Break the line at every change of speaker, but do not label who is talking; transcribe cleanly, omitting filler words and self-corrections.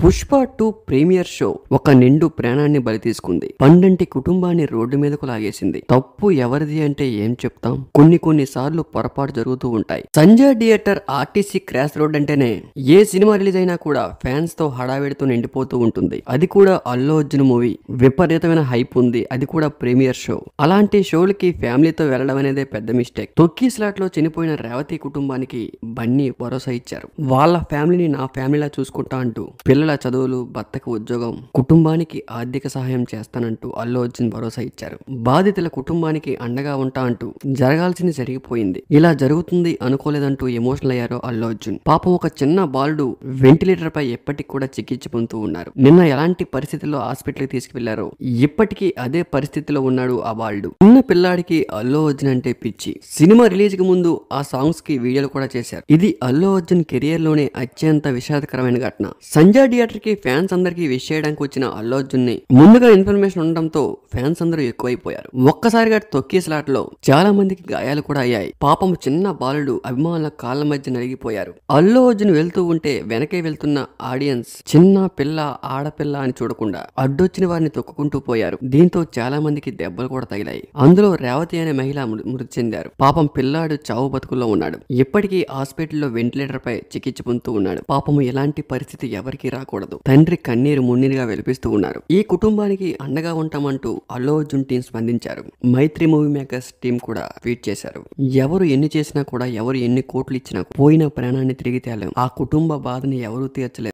Pushpa 2 premiere show ఒక నిండు ప్రాణాన్ని బలి తీసుకుంది. పండంటి కుటుంబాన్ని రోడ్డు మీదకు లాగేసింది. తప్పు ఎవరిది అంటే ఏం చెప్తాం? కొన్ని సార్లు పొరపాటు జరుగుతూ ఉంటాయి. Sanjay theatre RTC crash road అంటేనే ఏ సినిమా రిలీజ్ అయినా కూడా ఫ్యాన్స్ తో హడావిడితో నిండిపోతూ ఉంటుంది. అది కూడా అల్లు అర్జున్ మూవీ విపరీతమైన హైప్ ఉంది. అది కూడా ప్రీమియర్ షో. అలాంటి షోలకి ఫ్యామిలీతో వెళ్లడం అనేదే పెద్ద మిస్టేక్. తొక్కి స్లాట్ లో చనిపోయిన రేవతి కుటుంబానికి బన్నీ భరోసా ఇచ్చారు. వాళ్ళ ఫ్యామిలీని నా ఫ్యామిలీలా చూసుకుంటా అంటూ పిల్లల చదువులు, భర్తకు ఉద్యోగం, కుటుంబానికి ఆర్థిక సహాయం చేస్తానంటూ అల్లు అర్జున్ భరోసా ఇచ్చారు. బాధితుల కుటుంబానికి అండగా ఉంటా అంటూ జరగాల్సింది జరిగిపోయింది. ఇలా జరుగుతుంది అనుకోలేదంటూ ఎమోషనల్ అయ్యారు అల్లు అర్జున్. పాపం ఒక చిన్న బాలుడు వెంటిలేటర్ పై ఎప్పటికి కూడా చికిత్స పొందుతూ ఉన్నారు. నిన్న ఎలాంటి పరిస్థితుల్లో హాస్పిటల్ కి తీసుకువెళ్లారో ఇప్పటికీ అదే పరిస్థితిలో ఉన్నాడు ఆ బాలుడు. చిన్న పిల్లాడికి అల్లు అర్జున్ అంటే పిచ్చి. సినిమా రిలీజ్ కి ముందు ఆ సాంగ్స్ కి వీడియోలు కూడా చేశారు. ఇది అల్లు అర్జున్ కెరియర్ లోనే అత్యంత విషాదకరమైన ఘటన. సంజయ్ థియేటర్ కి ఫ్యాన్స్ అందరికి విష్ చేయడానికి వచ్చిన అల్లు అర్జున్ ని ముందుగా ఇన్ఫర్మేషన్ ఉండడంతో ఫ్యాన్స్ అందరూ ఎక్కువైపోయారు. ఒక్కసారిగా తొక్కి స్లాట్ లో చాలా మందికి గాయాలు కూడా అయ్యాయి. పాపం చిన్న బాలుడు అభిమానుల కాళ్ళ మధ్య నలిగిపోయారు. అల్లు అర్జున్ వెళ్తూ ఉంటే వెనకే వెళ్తున్న ఆడియన్స్ చిన్న పిల్ల, ఆడపిల్ల అని చూడకుండా అడ్డొచ్చిన వారిని తొక్కుకుంటూ పోయారు. దీంతో చాలా మందికి దెబ్బలు కూడా తగిలాయి. అందులో రేవతి అనే మహిళ మృతి చెందారు. పాపం పిల్లాడు చావు బతుకుల్లో ఉన్నాడు. ఇప్పటికీ హాస్పిటల్లో వెంటిలేటర్ పై చికిత్స పొందుతూ ఉన్నాడు. పాపం ఎలాంటి పరిస్థితి ఎవరికి రాకూడదు. తండ్రి కన్నీరు మున్నీరుగా వెలిపిస్తూ ఉన్నారు. ఈ కుటుంబానికి అండగా ఉంటామంటూ అల్లు అర్జున్ టీం స్పందించారు. మైత్రి మూవీ మేకర్స్ టీం కూడా ట్వీట్ చేశారు. ఎవరు ఎన్ని చేసినా కూడా, ఎవరు ఎన్ని కోట్లు ఇచ్చినా పోయిన ప్రాణాన్ని తిరిగి తేలేం. ఆ కుటుంబ బాధని ఎవరూ తీర్చలేరు.